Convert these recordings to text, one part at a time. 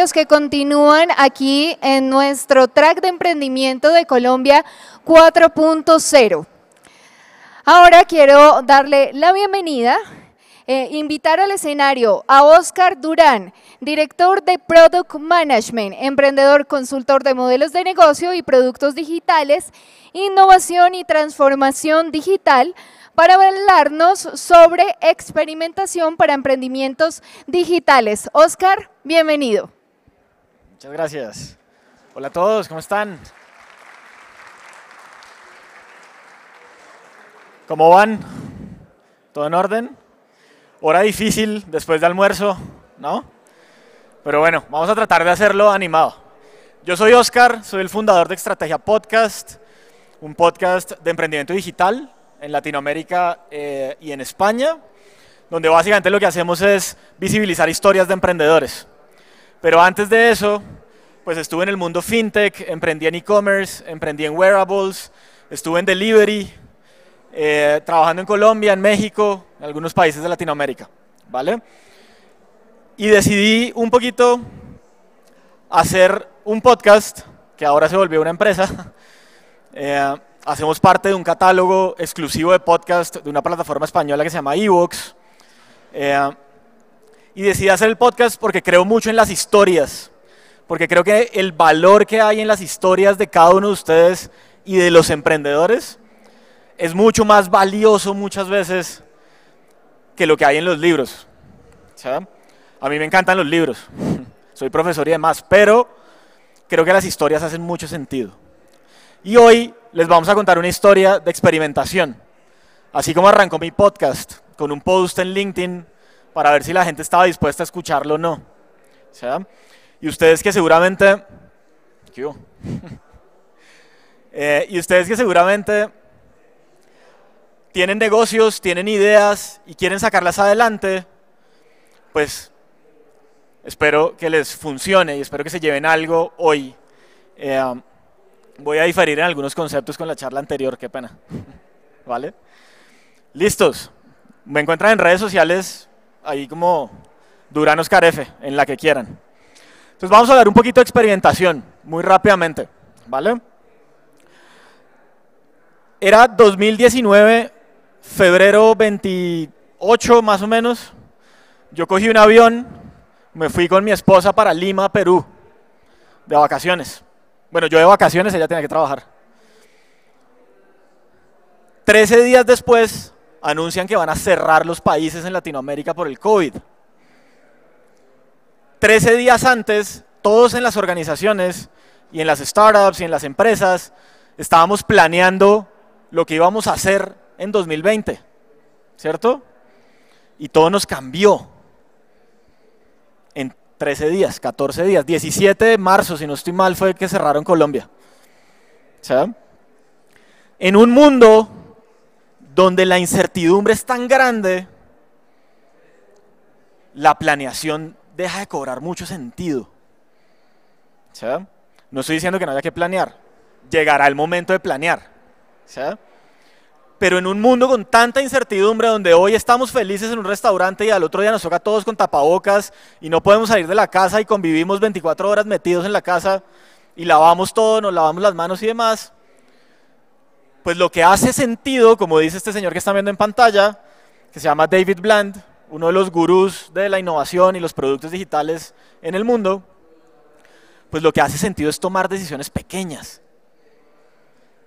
los que continúan aquí en nuestro track de emprendimiento de Colombia 4.0. Ahora quiero darle la bienvenida, invitar al escenario a Óscar Durán, director de Product Management, emprendedor, consultor de modelos de negocio y productos digitales, innovación y transformación digital, para hablarnos sobre experimentación para emprendimientos digitales. Óscar, bienvenido. Muchas gracias. Hola a todos, ¿cómo están? ¿Cómo van? ¿Todo en orden? Hora difícil después de almuerzo, ¿no? Pero bueno, vamos a tratar de hacerlo animado. Yo soy Óscar, soy el fundador de Estrategia Podcast, un podcast de emprendimiento digital en Latinoamérica y en España, donde básicamente lo que hacemos es visibilizar historias de emprendedores. Pero antes de eso, pues estuve en el mundo fintech, emprendí en e-commerce, emprendí en wearables, estuve en delivery, trabajando en Colombia, en México, en algunos países de Latinoamérica, ¿vale? Y decidí un poquito hacer un podcast, que ahora se volvió una empresa. Hacemos parte de un catálogo exclusivo de podcast de una plataforma española que se llama Evox. Y decidí hacer el podcast porque creo mucho en las historias, porque creo que el valor que hay en las historias de cada uno de ustedes y de los emprendedores es mucho más valioso muchas veces que lo que hay en los libros. ¿Saben? A mí me encantan los libros, soy profesor y demás, pero creo que las historias hacen mucho sentido. Y hoy les vamos a contar una historia de experimentación. Así como arrancó mi podcast con un post en LinkedIn para ver si la gente estaba dispuesta a escucharlo o no. ¿Sí? Y ustedes que seguramente... ¿Qué hubo? Y ustedes que seguramente tienen negocios, tienen ideas y quieren sacarlas adelante, pues espero que les funcione y espero que se lleven algo hoy. Voy a diferir en algunos conceptos con la charla anterior, qué pena. ¿Vale? ¿Listos? Me encuentran en redes sociales, ahí como Durán Óscar F, en la que quieran. Entonces vamos a hablar un poquito de experimentación, muy rápidamente, ¿vale? Era 2019, febrero 28 más o menos. Yo cogí un avión, me fui con mi esposa para Lima, Perú, de vacaciones. Bueno, yo de vacaciones, ella tenía que trabajar. 13 días después, anuncian que van a cerrar los países en Latinoamérica por el COVID. 13 días antes, todos en las organizaciones y en las startups y en las empresas estábamos planeando lo que íbamos a hacer en 2020, ¿cierto? Y todo nos cambió en 13 días, 14 días, 17 de marzo, si no estoy mal, fue que cerraron Colombia. ¿Sí? En un mundo donde la incertidumbre es tan grande, la planeación deja de cobrar mucho sentido. ¿Sí? No estoy diciendo que no haya que planear, llegará el momento de planear. ¿Sí? Pero en un mundo con tanta incertidumbre, donde hoy estamos felices en un restaurante y al otro día nos toca a todos con tapabocas y no podemos salir de la casa y convivimos 24 horas metidos en la casa y lavamos todo, nos lavamos las manos y demás, pues lo que hace sentido, como dice este señor que están viendo en pantalla, que se llama David Bland, uno de los gurús de la innovación y los productos digitales en el mundo, pues lo que hace sentido es tomar decisiones pequeñas.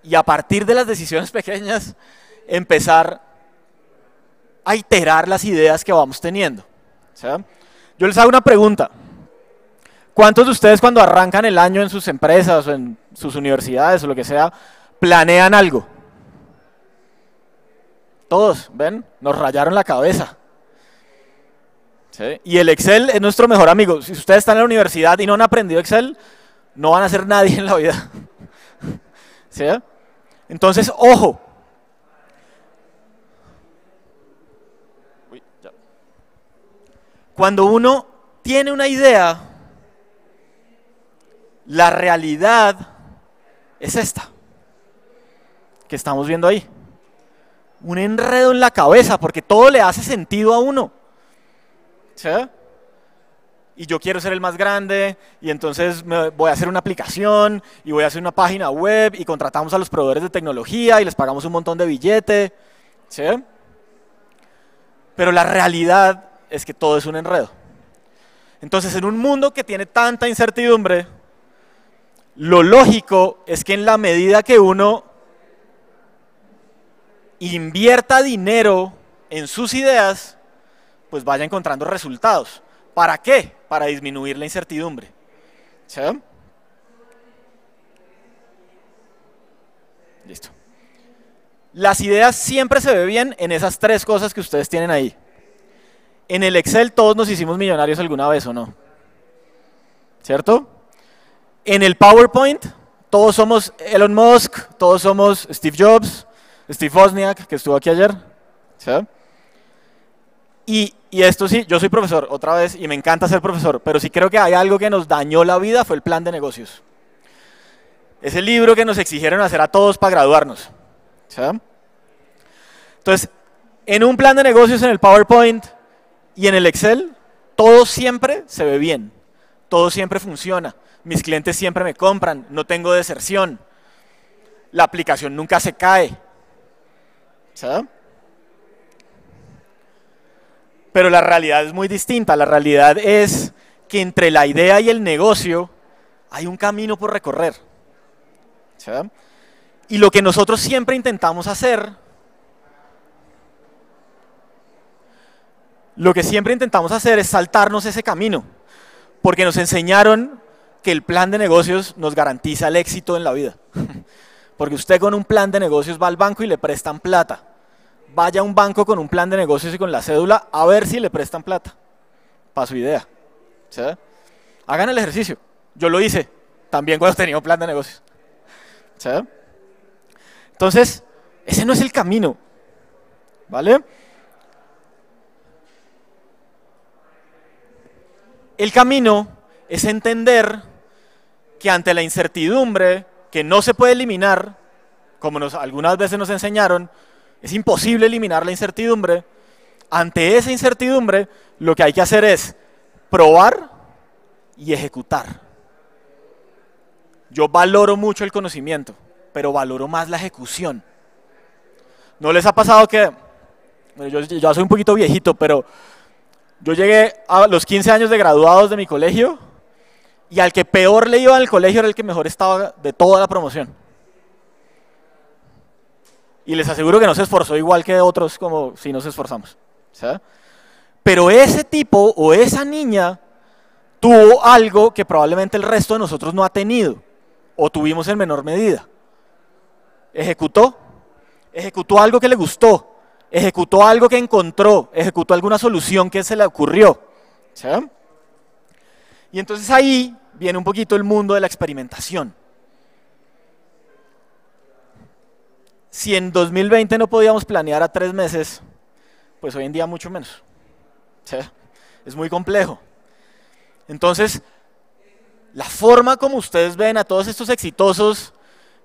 Y a partir de las decisiones pequeñas, empezar a iterar las ideas que vamos teniendo. ¿Sí? Yo les hago una pregunta. ¿Cuántos de ustedes cuando arrancan el año en sus empresas o en sus universidades o lo que sea, planean algo? Todos, ¿ven? Nos rayaron la cabeza. ¿Sí? Y el Excel es nuestro mejor amigo. Si ustedes están en la universidad y no han aprendido Excel, no van a ser nadie en la vida. ¿Sí? Entonces, ojo. Cuando uno tiene una idea, la realidad es esta, que estamos viendo ahí. Un enredo en la cabeza, porque todo le hace sentido a uno. ¿Sí? y yo quiero ser el más grande, y entonces voy a hacer una aplicación, y voy a hacer una página web, y contratamos a los proveedores de tecnología, y les pagamos un montón de billete, ¿sí? Pero la realidad es que todo es un enredo. Entonces, en un mundo que tiene tanta incertidumbre, lo lógico es que en la medida que uno invierta dinero en sus ideas, pues vaya encontrando resultados. ¿Para qué? Para disminuir la incertidumbre. ¿Sí? Listo. Las ideas siempre se ven bien en esas tres cosas que ustedes tienen ahí. En el Excel todos nos hicimos millonarios alguna vez, ¿o no? ¿Cierto? En el PowerPoint todos somos Elon Musk, todos somos Steve Jobs, Steve Wozniak, que estuvo aquí ayer. ¿Sí? Y esto sí, yo soy profesor otra vez y me encanta ser profesor, pero sí creo que hay algo que nos dañó la vida, fue el plan de negocios. Ese libro que nos exigieron hacer a todos para graduarnos. ¿Sí? Entonces, en un plan de negocios, en el PowerPoint y en el Excel, todo siempre se ve bien, todo siempre funciona, mis clientes siempre me compran, no tengo deserción, la aplicación nunca se cae. ¿Sí? Pero la realidad es muy distinta, la realidad es que entre la idea y el negocio hay un camino por recorrer. ¿Sí? Y lo que nosotros siempre intentamos hacer, es saltarnos ese camino, porque nos enseñaron que el plan de negocios nos garantiza el éxito en la vida. Porque usted con un plan de negocios va al banco y le prestan plata. Vaya a un banco con un plan de negocios y con la cédula a ver si le prestan plata para su idea. ¿Sí? Hagan el ejercicio. Yo lo hice también cuando tenía un plan de negocios. ¿Sí? Entonces, ese no es el camino. ¿Vale? El camino es entender que ante la incertidumbre, que no se puede eliminar, como algunas veces nos enseñaron, es imposible eliminar la incertidumbre. Ante esa incertidumbre, lo que hay que hacer es probar y ejecutar. Yo valoro mucho el conocimiento, pero valoro más la ejecución. ¿No les ha pasado que, bueno, yo soy un poquito viejito, pero yo llegué a los 15 años de graduados de mi colegio y al que peor le iba en el colegio era el que mejor estaba de toda la promoción? Y les aseguro que no se esforzó igual que otros como si nos esforzamos. ¿Sí? Pero ese tipo o esa niña tuvo algo que probablemente el resto de nosotros no ha tenido o tuvimos en menor medida. Ejecutó algo que le gustó, ejecutó algo que encontró, ejecutó alguna solución que se le ocurrió. ¿Sí? Y entonces ahí viene un poquito el mundo de la experimentación. Si en 2020 no podíamos planear a 3 meses, pues hoy en día mucho menos. ¿Sí? Es muy complejo. Entonces, la forma como ustedes ven a todos estos exitosos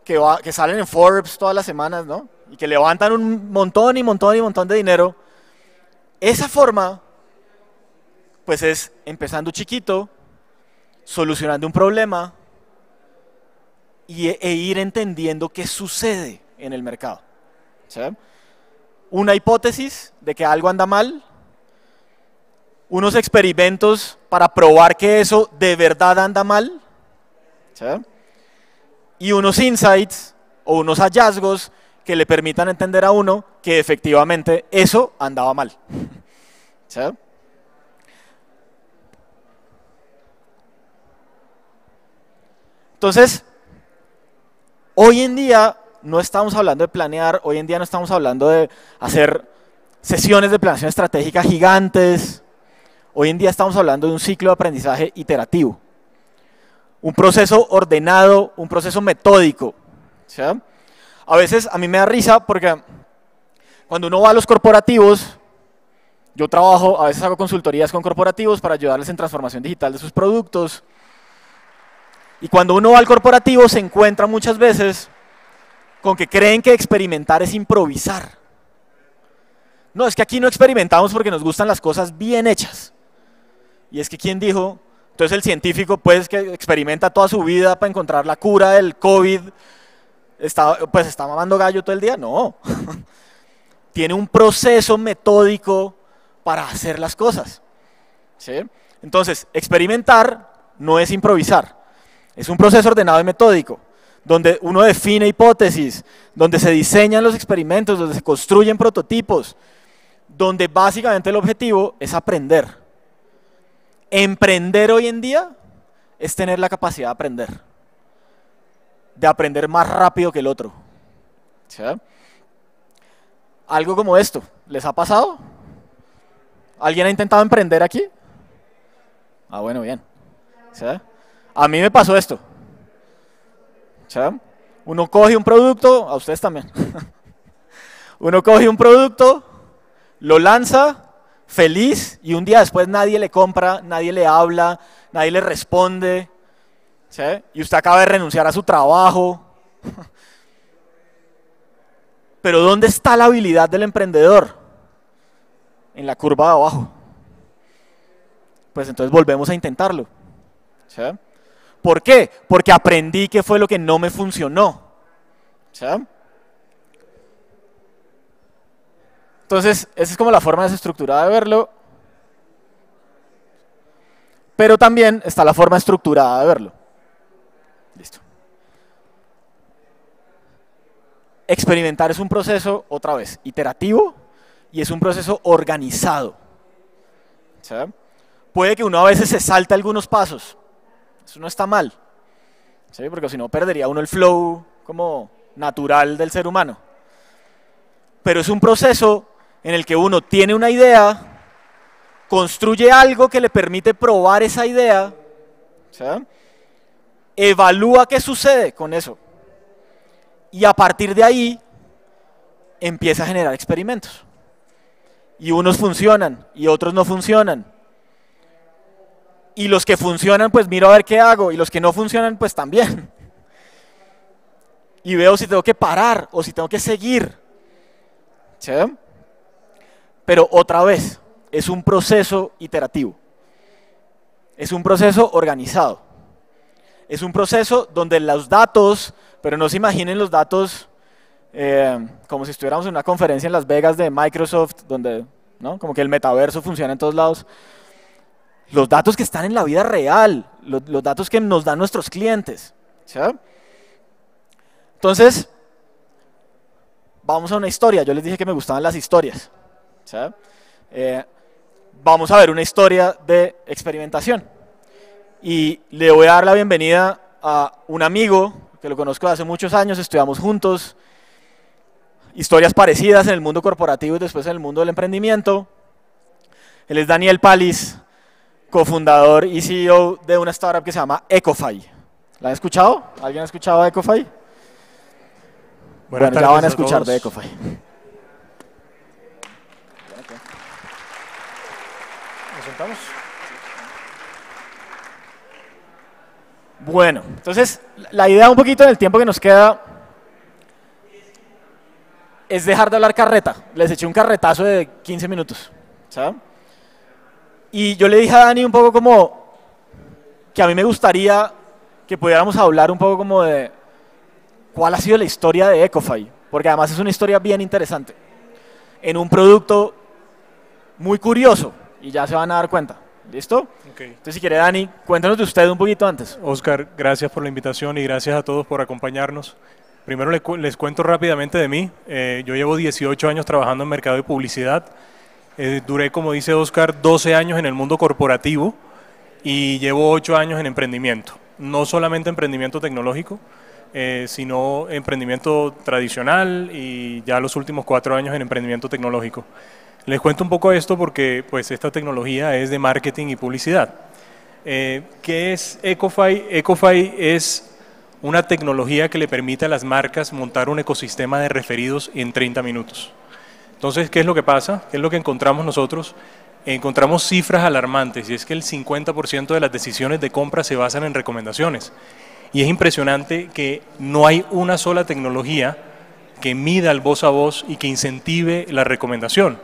que salen en Forbes todas las semanas, ¿no? Y que levantan un montón y montón y montón de dinero, esa forma, pues es empezando chiquito, solucionando un problema e ir entendiendo qué sucede en el mercado. ¿Sí? Una hipótesis de que algo anda mal, unos experimentos para probar que eso de verdad anda mal, ¿sí? Y unos insights o unos hallazgos que le permitan entender a uno que efectivamente eso andaba mal. ¿Sí? Entonces, hoy en día no estamos hablando de planear, hoy en día no estamos hablando de hacer sesiones de planeación estratégica gigantes, hoy en día estamos hablando de un ciclo de aprendizaje iterativo, un proceso ordenado, un proceso metódico. ¿Sí? A veces a mí me da risa porque cuando uno va a los corporativos, yo trabajo, a veces hago consultorías con corporativos para ayudarles en transformación digital de sus productos, y cuando uno va al corporativo se encuentra muchas veces con que creen que experimentar es improvisar. No, es que aquí no experimentamos porque nos gustan las cosas bien hechas. Y es que ¿quién dijo? Entonces el científico pues que experimenta toda su vida para encontrar la cura del COVID, pues está mamando gallo todo el día. No, tiene un proceso metódico para hacer las cosas, ¿sí? Entonces, experimentar no es improvisar, es un proceso ordenado y metódico, donde uno define hipótesis, donde se diseñan los experimentos, donde se construyen prototipos, donde básicamente el objetivo es aprender. Emprender hoy en día es tener la capacidad de aprender más rápido que el otro, ¿sí? Algo como esto, ¿les ha pasado? ¿Alguien ha intentado emprender aquí? Ah, bueno, bien. ¿Sí? A mí me pasó esto. ¿Sí? Uno coge un producto, a ustedes también. Uno coge un producto, lo lanza, feliz, y un día después nadie le compra, nadie le habla, nadie le responde. ¿Sí? Y usted acaba de renunciar a su trabajo. Pero ¿dónde está la habilidad del emprendedor? En la curva de abajo. Pues entonces volvemos a intentarlo. ¿Sí? ¿Por qué? Porque aprendí qué fue lo que no me funcionó. ¿Sí? Entonces, esa es como la forma desestructurada de verlo. Pero también está la forma estructurada de verlo. Listo. Experimentar es un proceso, otra vez, iterativo, y es un proceso organizado. ¿Sí? Puede que uno a veces se salte algunos pasos, eso no está mal, ¿sí? Porque si no perdería uno el flow como natural del ser humano. Pero es un proceso en el que uno tiene una idea, construye algo que le permite probar esa idea, ¿sí? Evalúa qué sucede con eso. Y a partir de ahí empieza a generar experimentos. Y unos funcionan y otros no funcionan. Y los que funcionan, pues miro a ver qué hago. Y los que no funcionan, pues también. Y veo si tengo que parar o si tengo que seguir. ¿Sí? Pero otra vez, es un proceso iterativo. Es un proceso organizado. Es un proceso donde los datos, pero no se imaginen los datos como si estuviéramos en una conferencia en Las Vegas de Microsoft, donde, ¿no? Como que el metaverso funciona en todos lados. Los datos que están en la vida real, los datos que nos dan nuestros clientes. ¿Sí? Entonces, vamos a una historia. Yo les dije que me gustaban las historias. ¿Sí? Vamos a ver una historia de experimentación. Y le voy a dar la bienvenida a un amigo que lo conozco de hace muchos años, estudiamos juntos, historias parecidas en el mundo corporativo y después en el mundo del emprendimiento. Él es Daniel Palis, cofundador y CEO de una startup que se llama Ecofy. ¿La han escuchado? ¿Alguien ha escuchado de Ecofy? Bueno, ya van a escuchar de Ecofy. ¿Nos sentamos? Bueno, entonces la idea un poquito en el tiempo que nos queda es dejar de hablar carreta. Les eché un carretazo de 15 minutos, ¿sabes? Y yo le dije a Dani un poco como que a mí me gustaría que pudiéramos hablar un poco como de cuál ha sido la historia de Ecofy, porque además es una historia bien interesante, en un producto muy curioso, y ya se van a dar cuenta. ¿Listo? Okay. Entonces, si quiere, Dani, cuéntanos de usted un poquito antes. Oscar, gracias por la invitación y gracias a todos por acompañarnos. Primero les cuento rápidamente de mí. Yo llevo 18 años trabajando en mercado y publicidad. Duré, como dice Oscar, 12 años en el mundo corporativo y llevo 8 años en emprendimiento. No solamente emprendimiento tecnológico, sino emprendimiento tradicional y ya los últimos 4 años en emprendimiento tecnológico. Les cuento un poco esto porque pues, esta tecnología es de marketing y publicidad. ¿Qué es Ecofy? Ecofy es una tecnología que le permite a las marcas montar un ecosistema de referidos en 30 minutos. Entonces, ¿qué es lo que pasa? ¿Qué es lo que encontramos nosotros? Encontramos cifras alarmantes y es que el 50% de las decisiones de compra se basan en recomendaciones. Y es impresionante que no hay una sola tecnología que mida el voz a voz y que incentive la recomendación.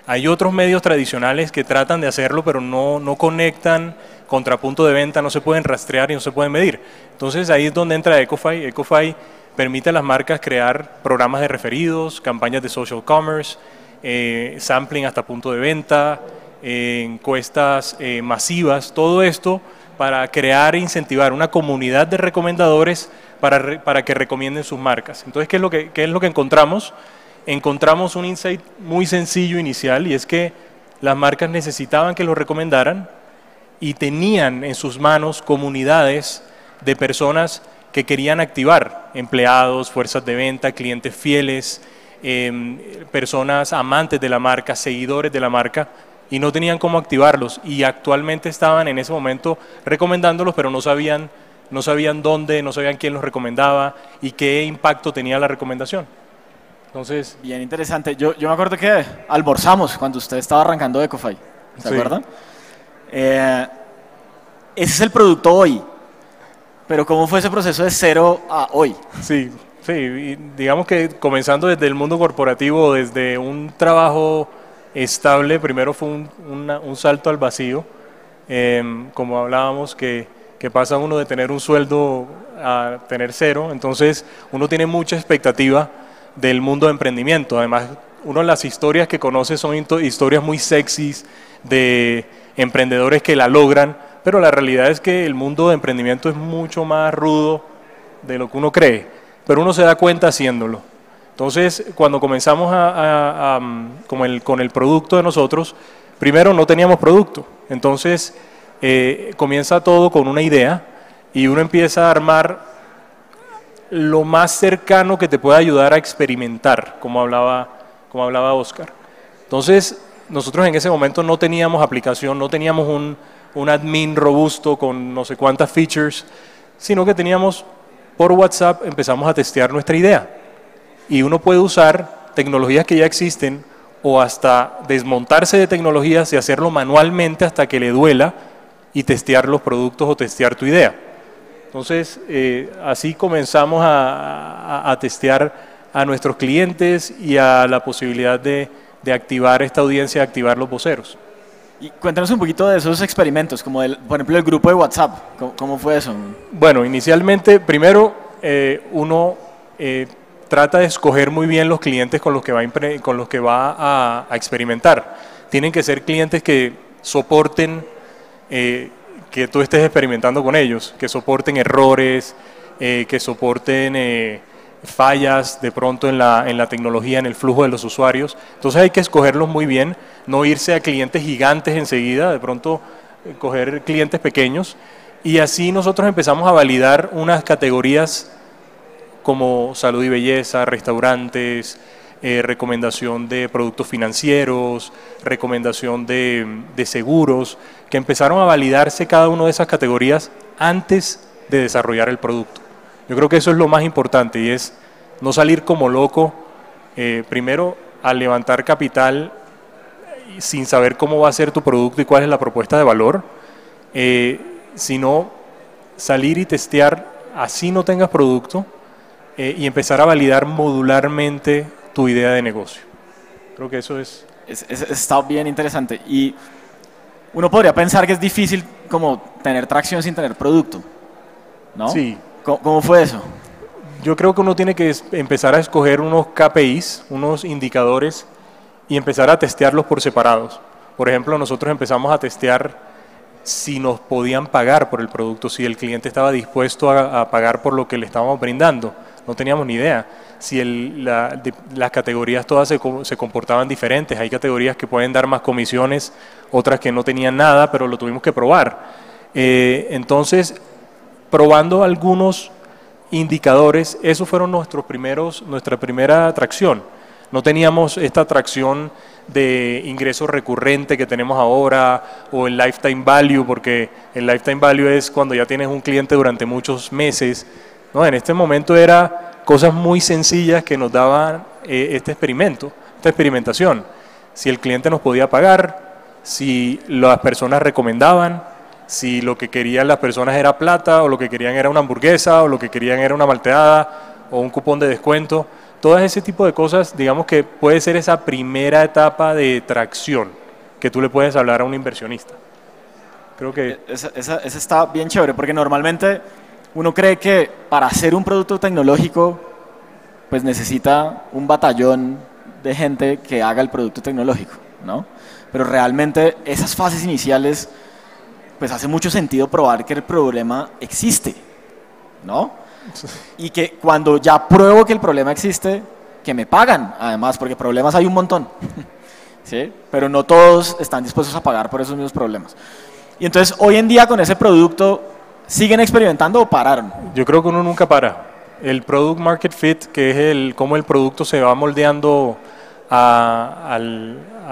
Hay otros medios tradicionales que tratan de hacerlo, pero no conectan contrapunto de venta, no se pueden rastrear y no se pueden medir. Entonces ahí es donde entra Ecofy. Ecofy permite a las marcas crear programas de referidos, campañas de social commerce, sampling hasta punto de venta, encuestas masivas, todo esto para crear e incentivar una comunidad de recomendadores para que recomienden sus marcas. Entonces, ¿qué es lo que encontramos? Encontramos un insight muy sencillo inicial, y es que las marcas necesitaban que lo recomendaran y tenían en sus manos comunidades de personas que querían activar, empleados, fuerzas de venta, clientes fieles, personas amantes de la marca, seguidores de la marca, y no tenían cómo activarlos, y actualmente estaban en ese momento recomendándolos, pero no sabían dónde, no sabían quién los recomendaba y qué impacto tenía la recomendación. Entonces, bien interesante. Yo me acuerdo que almorzamos cuando usted estaba arrancando Ecofy, ¿se acuerdan? Ese es el producto hoy, pero ¿cómo fue ese proceso de cero a hoy? Sí, y digamos que comenzando desde el mundo corporativo, desde un trabajo estable, primero fue un salto al vacío, como hablábamos, que pasa uno de tener un sueldo a tener cero. Entonces uno tiene mucha expectativa del mundo de emprendimiento. Además, uno de las historias que conoce son historias muy sexys de emprendedores que la logran, pero la realidad es que el mundo de emprendimiento es mucho más rudo de lo que uno cree, pero uno se da cuenta haciéndolo. Entonces, cuando comenzamos con el producto de nosotros, primero no teníamos producto. Entonces, comienza todo con una idea y uno empieza a armar lo más cercano que te pueda ayudar a experimentar, como hablaba Oscar. Entonces, nosotros en ese momento no teníamos aplicación, no teníamos un admin robusto con no sé cuántas features, sino que teníamos por WhatsApp, empezamos a testear nuestra idea. Y uno puede usar tecnologías que ya existen o hasta desmontarse de tecnologías y hacerlo manualmente hasta que le duela y testear los productos o testear tu idea. Entonces, así comenzamos a testear a nuestros clientes y a la posibilidad de activar esta audiencia, de activar los voceros. Y cuéntanos un poquito de esos experimentos, como por ejemplo el grupo de WhatsApp. ¿Cómo fue eso? Bueno, inicialmente, primero uno trata de escoger muy bien los clientes con los que va a experimentar. Tienen que ser clientes que soporten que tú estés experimentando con ellos, que soporten errores, que soporten fallas de pronto en la tecnología, en el flujo de los usuarios. Entonces hay que escogerlos muy bien, no irse a clientes gigantes enseguida, de pronto coger clientes pequeños, y así nosotros empezamos a validar unas categorías como salud y belleza, restaurantes, recomendación de productos financieros, recomendación de seguros, que empezaron a validarse cada una de esas categorías antes de desarrollar el producto. Yo creo que eso es lo más importante, y es no salir como loco, primero a levantar capital sin saber cómo va a ser tu producto y cuál es la propuesta de valor, sino salir y testear así no tengas producto, y empezar a validar modularmente tu idea de negocio. Creo que eso está bien interesante. Y uno podría pensar que es difícil como tener tracción sin tener producto, ¿no? Sí. ¿Cómo fue eso? Yo creo que uno tiene que empezar a escoger unos KPIs, unos indicadores, y empezar a testearlos por separados. Por ejemplo, nosotros empezamos a testear si nos podían pagar por el producto, si el cliente estaba dispuesto a pagar por lo que le estábamos brindando. No teníamos ni idea. Si las categorías todas se comportaban diferentes. Hay categorías que pueden dar más comisiones, otras que no tenían nada, pero lo tuvimos que probar. Entonces, probando algunos indicadores, esos fueron nuestra primera atracción. No teníamos esta atracción de ingreso recurrente que tenemos ahora, o el lifetime value, porque el lifetime value es cuando ya tienes un cliente durante muchos meses. No, en este momento era cosas muy sencillas que nos daban esta experimentación. Si el cliente nos podía pagar, si las personas recomendaban, si lo que querían las personas era plata, o lo que querían era una hamburguesa, o lo que querían era una malteada, o un cupón de descuento. Todas ese tipo de cosas, digamos que puede ser esa primera etapa de tracción que tú le puedes hablar a un inversionista. Creo que... Esa está bien chévere, porque normalmente uno cree que para hacer un producto tecnológico, pues necesita un batallón de gente que haga el producto tecnológico, ¿no? Pero realmente esas fases iniciales, pues hace mucho sentido probar que el problema existe, ¿no? Y que cuando ya pruebo que el problema existe, que me pagan, además, porque problemas hay un montón, ¿sí? Pero no todos están dispuestos a pagar por esos mismos problemas. Y entonces, hoy en día con ese producto, ¿siguen experimentando o pararon? Yo creo que uno nunca para. El product market fit, que es cómo el producto se va moldeando a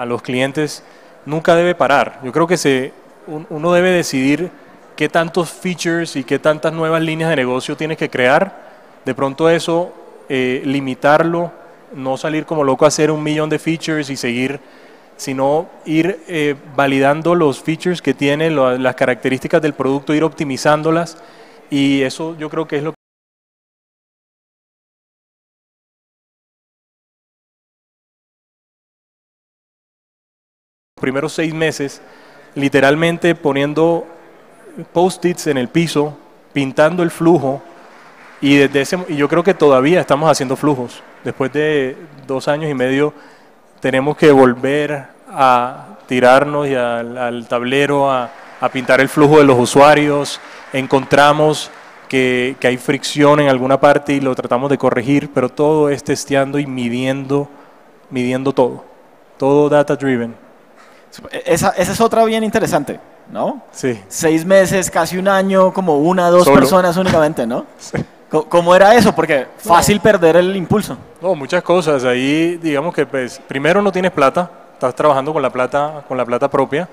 los clientes, nunca debe parar. Yo creo que uno debe decidir qué tantos features y qué tantas nuevas líneas de negocio tienes que crear. De pronto eso, limitarlo, no salir como loco a hacer 1.000.000 de features y seguir, sino ir validando los features que tiene, las características del producto, ir optimizándolas, y eso yo creo que es lo primeros 6 meses, literalmente poniendo post-its en el piso, pintando el flujo, y yo creo que todavía estamos haciendo flujos. Después de 2 años y medio tenemos que volver a tirarnos y al tablero a pintar el flujo de los usuarios. Encontramos que hay fricción en alguna parte y lo tratamos de corregir, pero todo es testeando y midiendo todo data driven. Esa es otra bien interesante, ¿no? Sí. 6 meses, casi un año, como 1 o 2 Solo. personas únicamente, ¿no? Sí. ¿Cómo era eso? Porque fácil perder el impulso. No, muchas cosas. Ahí, digamos que pues, primero no tienes plata, estás trabajando con la plata propia.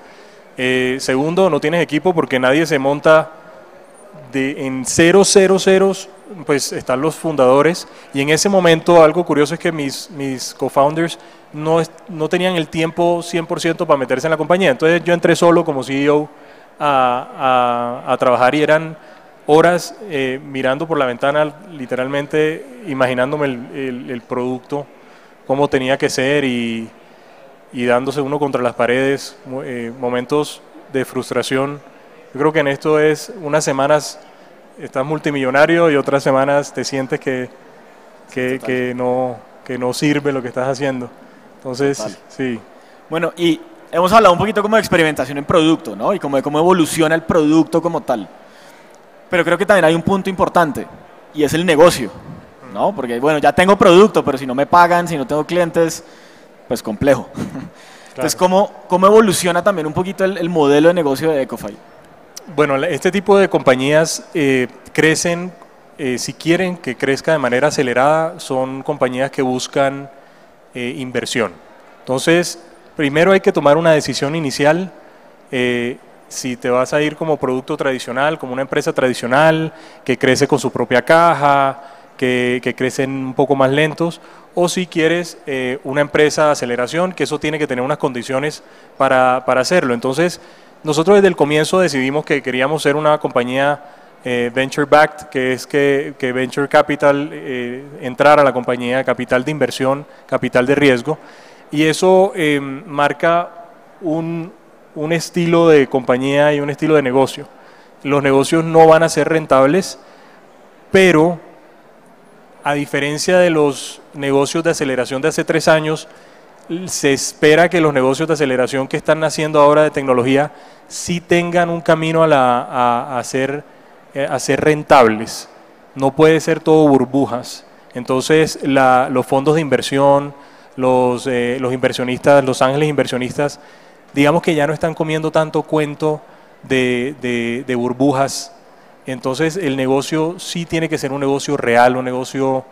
Segundo, no tienes equipo porque nadie se monta en 000, pues están los fundadores. Y en ese momento, algo curioso es que mis co-founders no tenían el tiempo 100% para meterse en la compañía. Entonces yo entré solo como CEO a trabajar, y eran horas mirando por la ventana, literalmente imaginándome el producto, cómo tenía que ser, y dándose uno contra las paredes, momentos de frustración. Yo creo que en esto es unas semanas estás multimillonario y otras semanas te sientes que no sirve lo que estás haciendo. Entonces, Total. sí. Bueno, y hemos hablado un poquito como de experimentación en producto, ¿no? Y como de cómo evoluciona el producto como tal. Pero creo que también hay un punto importante, y es el negocio, ¿no? Porque, bueno, ya tengo producto, pero si no me pagan, si no tengo clientes, pues complejo. Entonces, ¿cómo evoluciona también un poquito el modelo de negocio de Ecofy? Bueno, este tipo de compañías crecen, si quieren que crezca de manera acelerada, son compañías que buscan inversión. Entonces, primero hay que tomar una decisión inicial, si te vas a ir como producto tradicional, como una empresa tradicional, que crece con su propia caja, que crecen un poco más lentos, o si quieres una empresa de aceleración, que eso tiene que tener unas condiciones para hacerlo. Entonces, nosotros desde el comienzo decidimos que queríamos ser una compañía venture backed, que es que venture capital entrar a la compañía, capital de inversión, capital de riesgo, y eso marca un estilo de compañía y un estilo de negocio. Los negocios no van a ser rentables, pero a diferencia de los negocios de aceleración de hace 3 años, se espera que los negocios de aceleración que están naciendo ahora de tecnología sí tengan un camino a ser rentables. No puede ser todo burbujas. Entonces, los fondos de inversión, los inversionistas, los ángeles inversionistas, digamos que ya no están comiendo tanto cuento de burbujas. Entonces, el negocio sí tiene que ser un negocio real, un negocio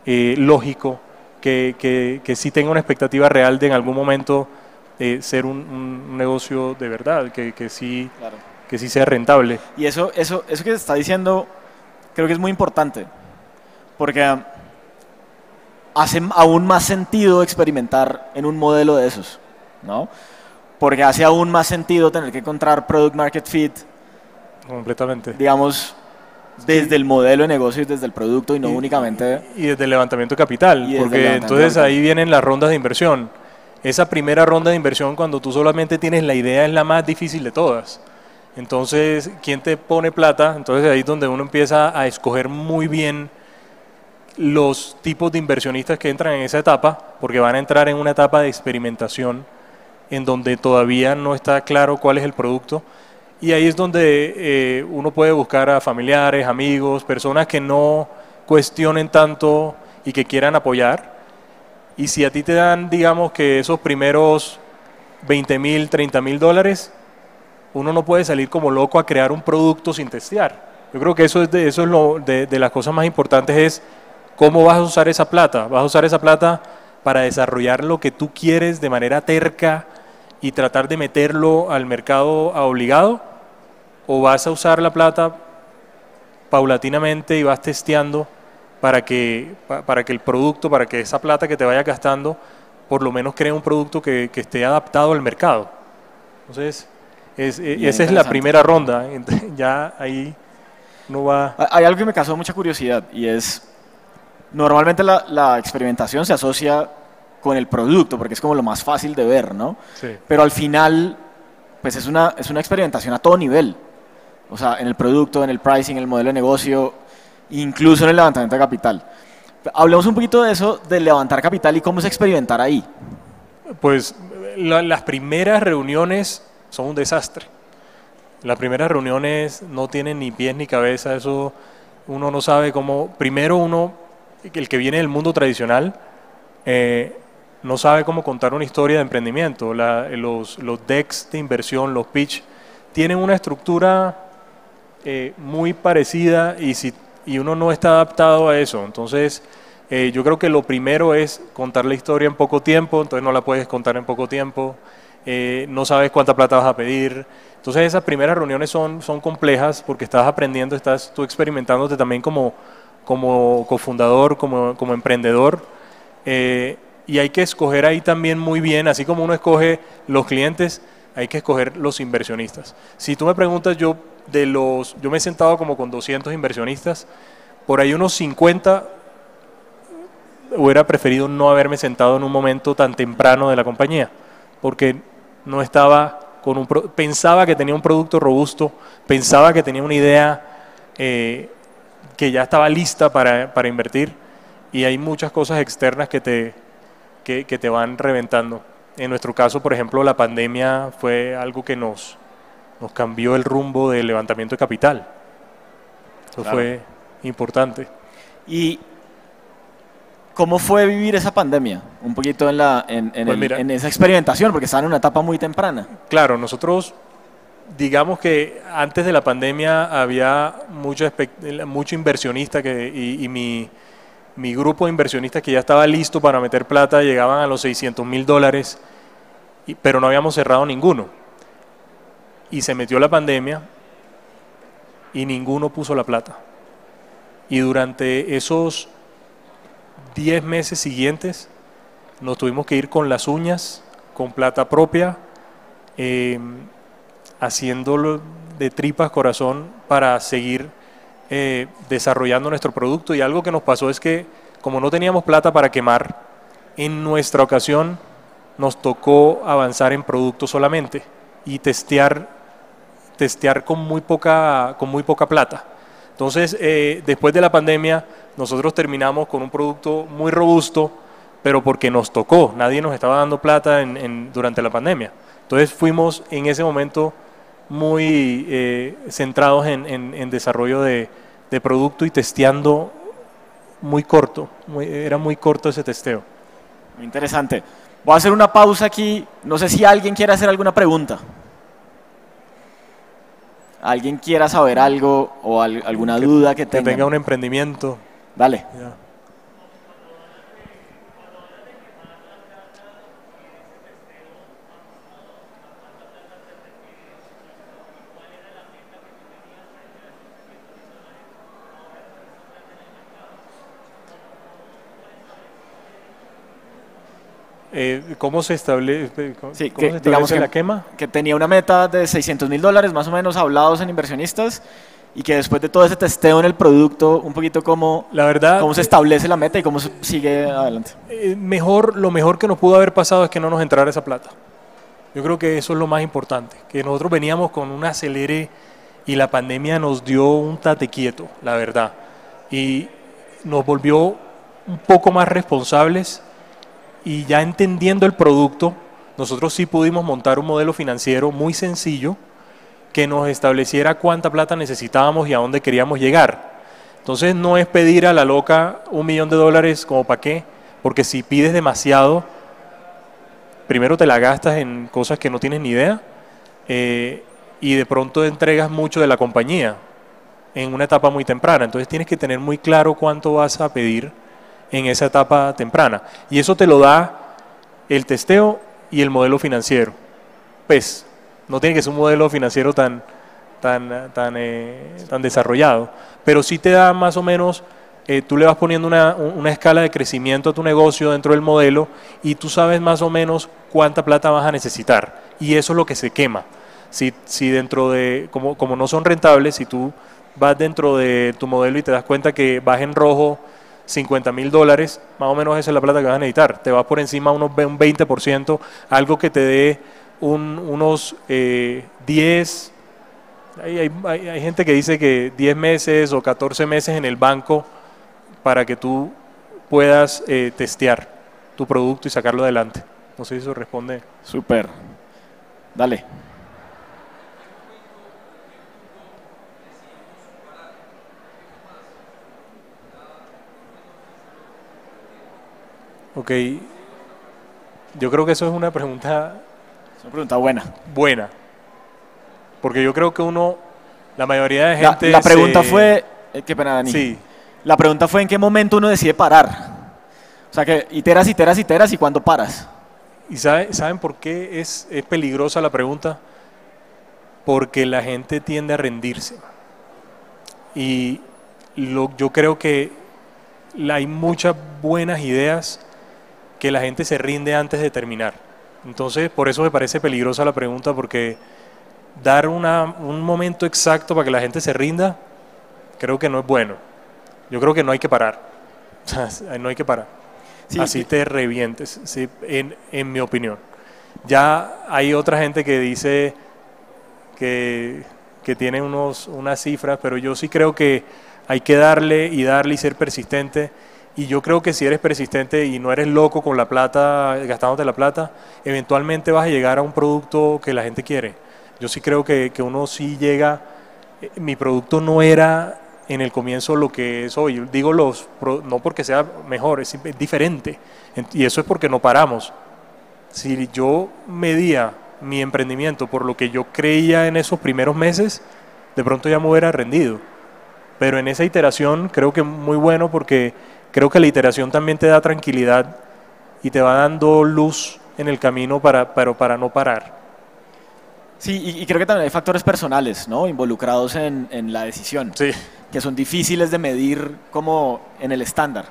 lógico, que sí tenga una expectativa real de en algún momento ser un negocio de verdad, que sí, Claro. que sí sea rentable. Y eso que se está diciendo creo que es muy importante, porque hace aún más sentido experimentar en un modelo de esos, ¿no? Porque hace aún más sentido tener que encontrar product market fit, Completamente. digamos, desde el modelo de negocio y desde el producto y no únicamente... Y desde el levantamiento de capital, Y desde el porque levantamiento entonces de capital. ahí vienen las rondas de inversión. Esa primera ronda de inversión, cuando tú solamente tienes la idea, es la más difícil de todas. Entonces, ¿quién te pone plata? Entonces ahí es donde uno empieza a escoger muy bien los tipos de inversionistas que entran en esa etapa, porque van a entrar en una etapa de experimentación en donde todavía no está claro cuál es el producto. Y ahí es donde uno puede buscar a familiares, amigos, personas que no cuestionen tanto y que quieran apoyar. Y si a ti te dan, digamos, que esos primeros 20.000, 30.000 dólares, uno no puede salir como loco a crear un producto sin testear. Yo creo que eso es de las cosas más importantes, es cómo vas a usar esa plata. ¿Vas a usar esa plata para desarrollar lo que tú quieres de manera terca y tratar de meterlo al mercado a obligado? ¿O vas a usar la plata paulatinamente y vas testeando para que el producto, para que esa plata que te vaya gastando, por lo menos cree un producto que esté adaptado al mercado? Entonces, esa es la primera ronda. Ya ahí no va... Hay algo que me causó mucha curiosidad y es, normalmente la experimentación se asocia con el producto porque es como lo más fácil de ver, ¿no? Sí. Pero al final, pues es una experimentación a todo nivel. O sea, en el producto, en el pricing, en el modelo de negocio, incluso en el levantamiento de capital. Hablemos un poquito de eso, de levantar capital y cómo es experimentar ahí. Pues las primeras reuniones son un desastre. Las primeras reuniones no tienen ni pies ni cabeza, eso uno no sabe cómo. Primero uno, el que viene del mundo tradicional, no sabe cómo contar una historia de emprendimiento. Los decks de inversión, los pitch, tienen una estructura muy parecida y uno no está adaptado a eso. Entonces, yo creo que lo primero es contar la historia en poco tiempo, entonces no la puedes contar en poco tiempo, no sabes cuánta plata vas a pedir. Entonces esas primeras reuniones son complejas porque estás aprendiendo, estás tú experimentándote también como cofundador, como emprendedor, y hay que escoger ahí también muy bien, así como uno escoge los clientes, hay que escoger los inversionistas. Si tú me preguntas, yo me he sentado como con 200 inversionistas, por ahí unos 50 hubiera preferido no haberme sentado en un momento tan temprano de la compañía, porque no estaba pensaba que tenía un producto robusto, pensaba que tenía una idea que ya estaba lista para invertir, y hay muchas cosas externas que te van reventando. En nuestro caso, por ejemplo, la pandemia fue algo que nos cambió el rumbo del levantamiento de capital. Eso Claro. fue importante. ¿Y cómo fue vivir esa pandemia? Un poquito en esa experimentación, porque estaban en una etapa muy temprana. Claro, nosotros, digamos que antes de la pandemia había mucho inversionista y mi grupo de inversionistas que ya estaba listo para meter plata, llegaban a los 600.000 dólares, pero no habíamos cerrado ninguno. Y se metió la pandemia y ninguno puso la plata. Y durante esos 10 meses siguientes nos tuvimos que ir con las uñas, con plata propia, haciéndolo de tripas corazón para seguir desarrollando nuestro producto. Y algo que nos pasó es que, como no teníamos plata para quemar, en nuestra ocasión nos tocó avanzar en producto solamente y testear con muy poca plata. Entonces, después de la pandemia, nosotros terminamos con un producto muy robusto, pero porque nos tocó, nadie nos estaba dando plata durante la pandemia. Entonces fuimos en ese momento muy centrados en desarrollo de producto y testeando muy corto, era muy corto ese testeo. Muy interesante. Voy a hacer una pausa aquí. No sé si alguien quiere hacer alguna pregunta. ¿Alguien quiera saber algo o alguna duda que tenga? Que tenga un emprendimiento. Dale. Ya. ¿Cómo se establece, Sí, digamos, la quema? que tenía una meta de 600.000 dólares más o menos hablados en inversionistas y que después de todo ese testeo en el producto, un poquito cómo, La verdad, cómo se establece la meta y cómo se sigue adelante. lo mejor que nos pudo haber pasado es que no nos entrara esa plata. Yo creo que eso es lo más importante, que nosotros veníamos con un acelere y la pandemia nos dio un tate quieto, la verdad, y nos volvió un poco más responsables y ya entendiendo el producto, nosotros sí pudimos montar un modelo financiero muy sencillo que nos estableciera cuánta plata necesitábamos y a dónde queríamos llegar. Entonces no es pedir a la loca $1 millón como para qué, porque si pides demasiado, primero te la gastas en cosas que no tienes ni idea y de pronto entregas mucho de la compañía en una etapa muy temprana. Entonces tienes que tener muy claro cuánto vas a pedir en esa etapa temprana. Y eso te lo da el testeo y el modelo financiero. Pues no tiene que ser un modelo financiero tan desarrollado, pero sí te da más o menos, tú le vas poniendo una escala de crecimiento a tu negocio dentro del modelo y tú sabes más o menos cuánta plata vas a necesitar. Y eso es lo que se quema. Si dentro de, como no son rentables, si tú vas dentro de tu modelo y te das cuenta que vas en rojo $50,000, más o menos esa es la plata que vas a necesitar. Te vas por encima un 20%, algo que te dé unos 10, hay gente que dice que 10 meses o 14 meses en el banco para que tú puedas testear tu producto y sacarlo adelante. No sé si eso responde. Súper. Dale. Ok, yo creo que eso es una pregunta buena. buena, porque yo creo que la mayoría de gente... La pregunta fue, qué pena Dani, Sí, la pregunta fue en qué momento uno decide parar. O sea que iteras y cuándo paras. ¿y saben por qué es peligrosa la pregunta? Porque la gente tiende a rendirse. Y yo creo que hay muchas buenas ideas que la gente se rinde antes de terminar. Entonces, por eso me parece peligrosa la pregunta, porque dar un momento exacto para que la gente se rinda, creo que no es bueno. Yo creo que no hay que parar. No hay que parar. Sí, Así te revientes, ¿sí? En mi opinión. Ya hay otra gente que dice que tiene unas cifras, pero yo sí creo que hay que darle y ser persistente. Y yo creo que si eres persistente y no eres loco con la plata, gastándote la plata, eventualmente vas a llegar a un producto que la gente quiere. Yo sí creo que uno sí llega. Mi producto no era en el comienzo lo que es hoy. Digo no porque sea mejor, es diferente. Y eso es porque no paramos. Si yo medía mi emprendimiento por lo que yo creía en esos primeros meses, de pronto ya me hubiera rendido. Pero en esa iteración creo que muy bueno, porque creo que la iteración también te da tranquilidad y te va dando luz en el camino para no parar. Sí, y creo que también hay factores personales, ¿no? Involucrados en la decisión, Sí. que son difíciles de medir como en el estándar,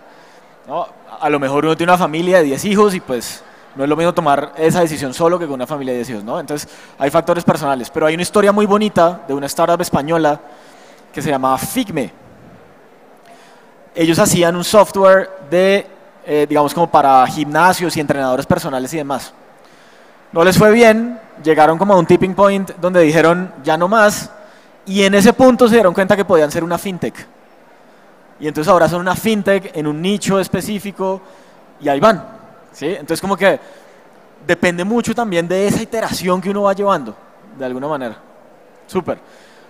¿no? A lo mejor uno tiene una familia de 10 hijos y pues no es lo mismo tomar esa decisión solo que con una familia de 10 hijos, ¿no? Entonces hay factores personales, pero hay una historia muy bonita de una startup española que se llamaba Figme. Ellos hacían un software digamos como para gimnasios y entrenadores personales y demás. No les fue bien, llegaron como a un tipping point donde dijeron ya no más, y en ese punto se dieron cuenta que podían ser una fintech. Y entonces ahora son una fintech en un nicho específico y ahí van, ¿sí? Entonces como que depende mucho también de esa iteración que uno va llevando, de alguna manera. Súper.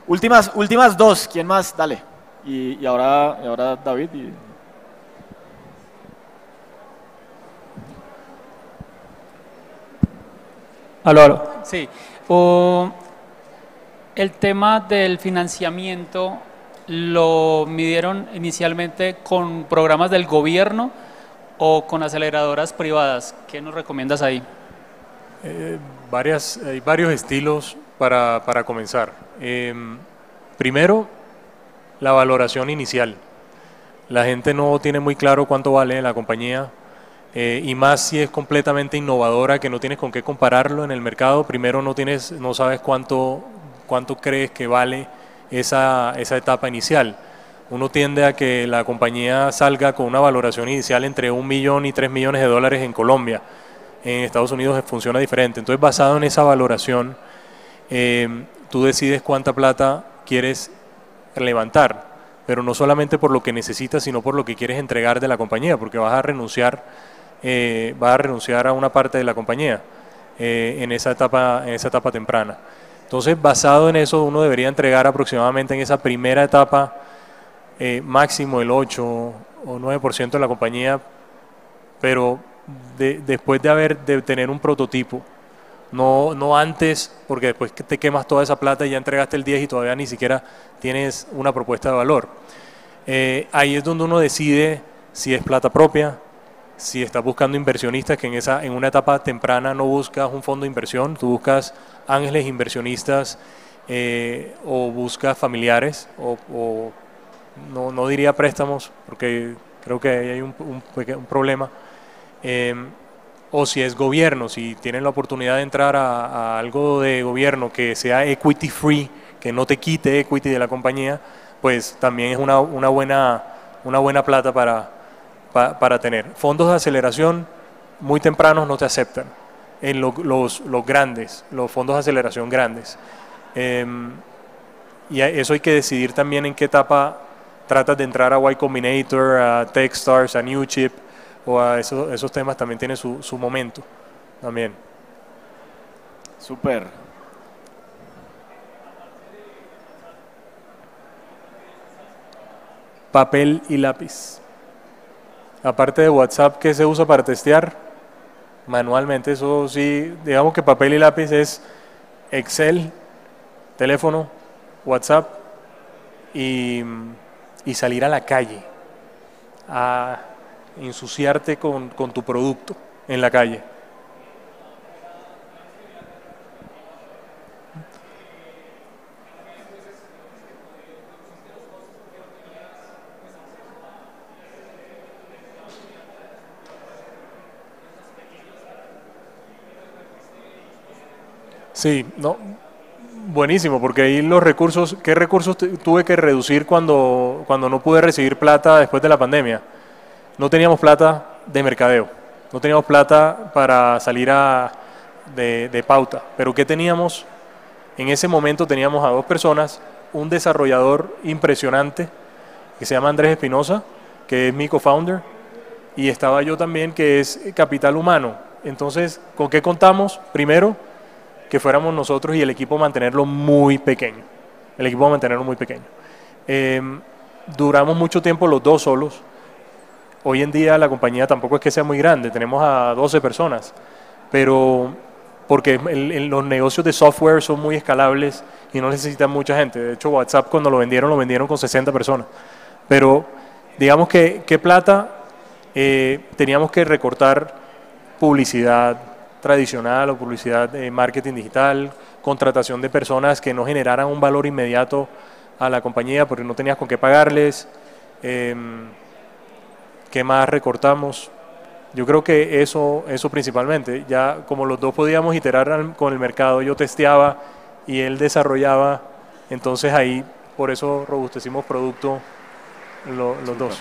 Últimas dos, ¿quién más? Dale. Y ahora David. Aló. Sí. El tema del financiamiento lo midieron inicialmente con programas del gobierno o con aceleradoras privadas. ¿Qué nos recomiendas ahí? Hay varios estilos para comenzar. Primero, la valoración inicial. La gente no tiene muy claro cuánto vale la compañía, y más si es completamente innovadora, que no tienes con qué compararlo en el mercado. Primero no sabes cuánto crees que vale esa etapa inicial. Uno tiende a que la compañía salga con una valoración inicial entre 1 millón y 3 millones de dólares en Colombia. En Estados Unidos funciona diferente. Entonces, basado en esa valoración, tú decides cuánta plata quieres levantar, pero no solamente por lo que necesitas, sino por lo que quieres entregar de la compañía, porque vas a renunciar a una parte de la compañía en esa etapa temprana. Entonces, basado en eso, uno debería entregar aproximadamente en esa primera etapa máximo el 8 o 9% de la compañía, pero después de tener un prototipo, no antes, porque después que te quemas toda esa plata y ya entregaste el 10 y todavía ni siquiera tienes una propuesta de valor. Ahí es donde uno decide si es plata propia, si estás buscando inversionistas, que en una etapa temprana no buscas un fondo de inversión, tú buscas ángeles inversionistas o buscas familiares, o no diría préstamos, porque creo que ahí hay un problema. O si es gobierno, si tienen la oportunidad de entrar a algo de gobierno que sea equity free, que no te quite equity de la compañía, pues también es una buena plata para tener. Fondos de aceleración muy tempranos no te aceptan en los grandes, los fondos de aceleración grandes. Y eso hay que decidir también en qué etapa tratas de entrar a Y Combinator, a Techstars, a Newchip, o a esos temas. También tiene su momento también. Súper. Papel y lápiz. Aparte de WhatsApp, ¿qué se usa para testear? Manualmente, eso sí, digamos que papel y lápiz es Excel, teléfono, WhatsApp y salir a la calle a ensuciarte con tu producto en la calle. Sí, no, buenísimo, porque ahí los recursos, ¿qué recursos tuve que reducir cuando no pude recibir plata después de la pandemia? No teníamos plata de mercadeo, no teníamos plata para salir de pauta, pero ¿qué teníamos? En ese momento teníamos a 2 personas, un desarrollador impresionante que se llama Andrés Espinosa, que es mi co-founder, y estaba yo también, que es capital humano. Entonces, ¿con qué contamos? Primero, que fuéramos nosotros y el equipo mantenerlo muy pequeño. Duramos mucho tiempo los 2 solos. Hoy en día la compañía tampoco es que sea muy grande, tenemos a 12 personas, pero porque los negocios de software son muy escalables y no necesitan mucha gente. De hecho, WhatsApp cuando lo vendieron con 60 personas. Pero digamos que ¿qué plata? Teníamos que recortar publicidad tradicional o publicidad de marketing digital, contratación de personas que no generaran un valor inmediato a la compañía porque no tenías con qué pagarles. ¿Qué más recortamos? Yo creo que eso principalmente. Ya como los 2 podíamos iterar con el mercado, yo testeaba y él desarrollaba, entonces ahí por eso robustecimos producto los 2.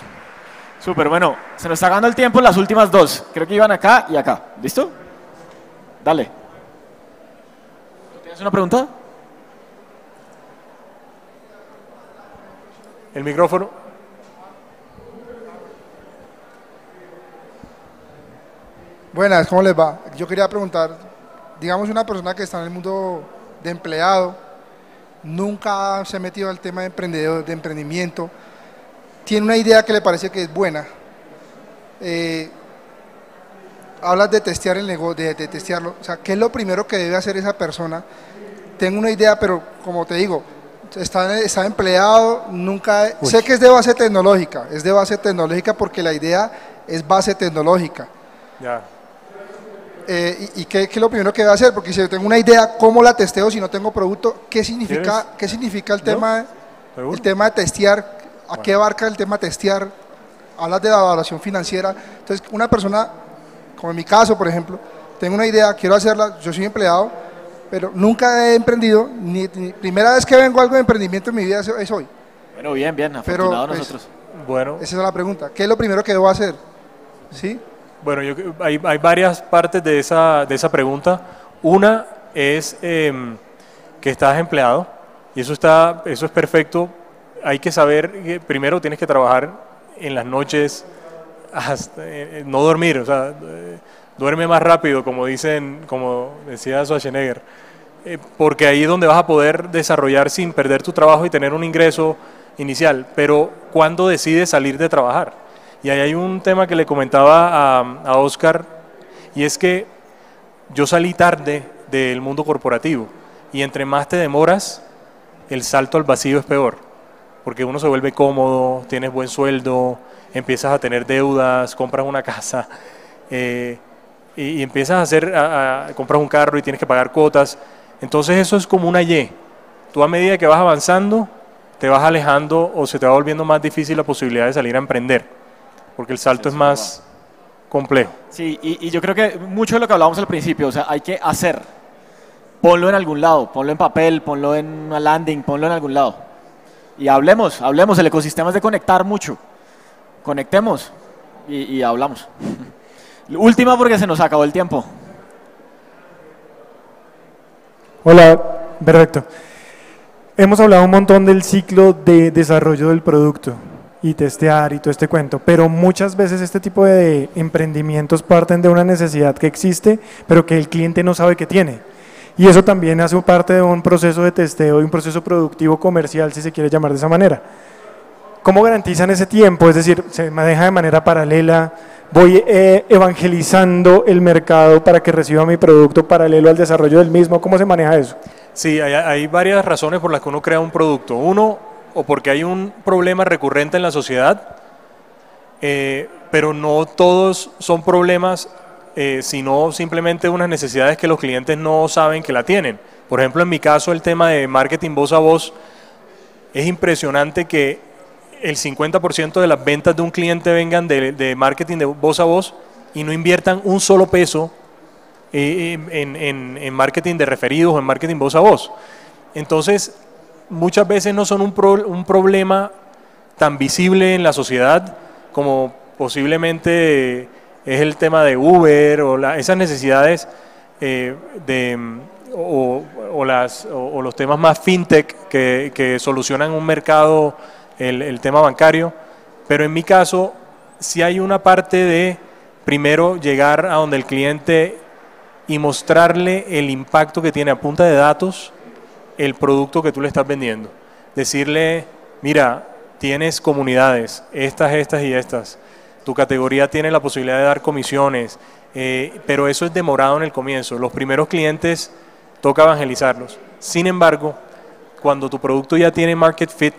Súper, bueno, se nos está acabando el tiempo, las últimas 2. Creo que iban acá y acá. ¿Listo? Dale. ¿Tienes una pregunta? El micrófono. Buenas, ¿cómo les va? Yo quería preguntar, digamos una persona que está en el mundo de empleado, nunca se ha metido al tema de emprendimiento, tiene una idea que le parece que es buena, hablas de testear el negocio, de testearlo, o sea, ¿qué es lo primero que debe hacer esa persona? Tengo una idea, pero como te digo, está empleado, nunca, sé que es de base tecnológica, porque la idea es base tecnológica. Ya. ¿Y qué es lo primero que debe hacer? Porque si yo tengo una idea, ¿cómo la testeo si no tengo producto? ¿Qué significa el tema de testear? ¿A qué abarca el tema de testear? Hablas de la evaluación financiera. Entonces, una persona, como en mi caso, por ejemplo, tengo una idea, quiero hacerla, yo soy empleado, pero nunca he emprendido, primera vez que vengo a algo de emprendimiento en mi vida es hoy. Bueno, bien, bien, Pero, afortunado pues, nosotros. Bueno, Esa es la pregunta. ¿Qué es lo primero que debo hacer? ¿Sí? bueno, hay varias partes de esa pregunta. Una es que estás empleado y eso es perfecto. Hay que saber que primero tienes que trabajar en las noches, hasta, no dormir, o sea, duerme más rápido, como decía Schwarzenegger, porque ahí es donde vas a poder desarrollar sin perder tu trabajo y tener un ingreso inicial. Pero ¿cuándo decides salir de trabajar? Y ahí hay un tema que le comentaba a Oscar, y es que yo salí tarde del mundo corporativo, y entre más te demoras, el salto al vacío es peor, porque uno se vuelve cómodo, tienes buen sueldo, empiezas a tener deudas, compras una casa, y empiezas a comprar un carro y tienes que pagar cuotas. Entonces eso es como una Y. Tú a medida que vas avanzando, te vas alejando o se te va volviendo más difícil la posibilidad de salir a emprender, porque el salto es más complejo. Sí, y yo creo que mucho de lo que hablábamos al principio, o sea, hay que hacer. Ponlo en algún lado, ponlo en papel, ponlo en una landing, ponlo en algún lado. Y hablemos, el ecosistema es de conectar mucho. Conectemos y hablamos. Última porque se nos acabó el tiempo. Hola, perfecto. Hemos hablado un montón del ciclo de desarrollo del producto y testear y todo este cuento, pero muchas veces este tipo de emprendimientos parten de una necesidad que existe, pero que el cliente no sabe que tiene. Y eso también hace parte de un proceso de testeo y un proceso productivo comercial, si se quiere llamar de esa manera. ¿Cómo garantizan ese tiempo? Es decir, ¿se maneja de manera paralela? ¿Voy evangelizando el mercado para que reciba mi producto paralelo al desarrollo del mismo? ¿Cómo se maneja eso? Sí, hay varias razones por las que uno crea un producto. Uno, o porque hay un problema recurrente en la sociedad, pero no todos son problemas, sino simplemente unas necesidades que los clientes no saben que la tienen. Por ejemplo, en mi caso, el tema de marketing voz a voz, es impresionante que el 50% de las ventas de un cliente vengan de marketing de voz a voz y no inviertan un solo peso en marketing de referidos o en marketing voz a voz. Entonces, muchas veces no son un problema tan visible en la sociedad como posiblemente es el tema de Uber o esas necesidades o los temas más fintech que solucionan un mercado, el tema bancario. Pero en mi caso, sí hay una parte de primero llegar a donde el cliente y mostrarle el impacto que tiene a punta de datos el producto que tú le estás vendiendo. Decirle, mira, tienes comunidades, estas y estas. Tu categoría tiene la posibilidad de dar comisiones, pero eso es demorado en el comienzo. Los primeros clientes toca evangelizarlos. Sin embargo, cuando tu producto ya tiene market fit,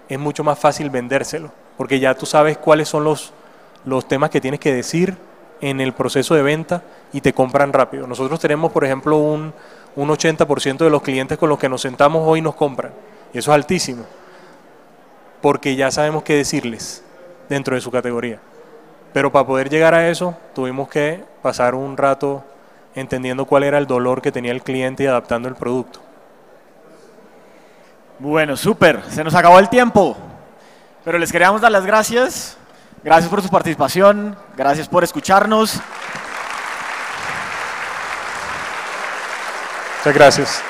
es mucho más fácil vendérselo, porque ya tú sabes cuáles son los temas que tienes que decir en el proceso de venta y te compran rápido. Nosotros tenemos, por ejemplo, un 80% de los clientes con los que nos sentamos hoy nos compran, y eso es altísimo, porque ya sabemos qué decirles dentro de su categoría. Pero para poder llegar a eso, tuvimos que pasar un rato entendiendo cuál era el dolor que tenía el cliente y adaptando el producto. Bueno, súper, se nos acabó el tiempo, pero les queríamos dar las gracias. Gracias por su participación, gracias por escucharnos. Muchas gracias.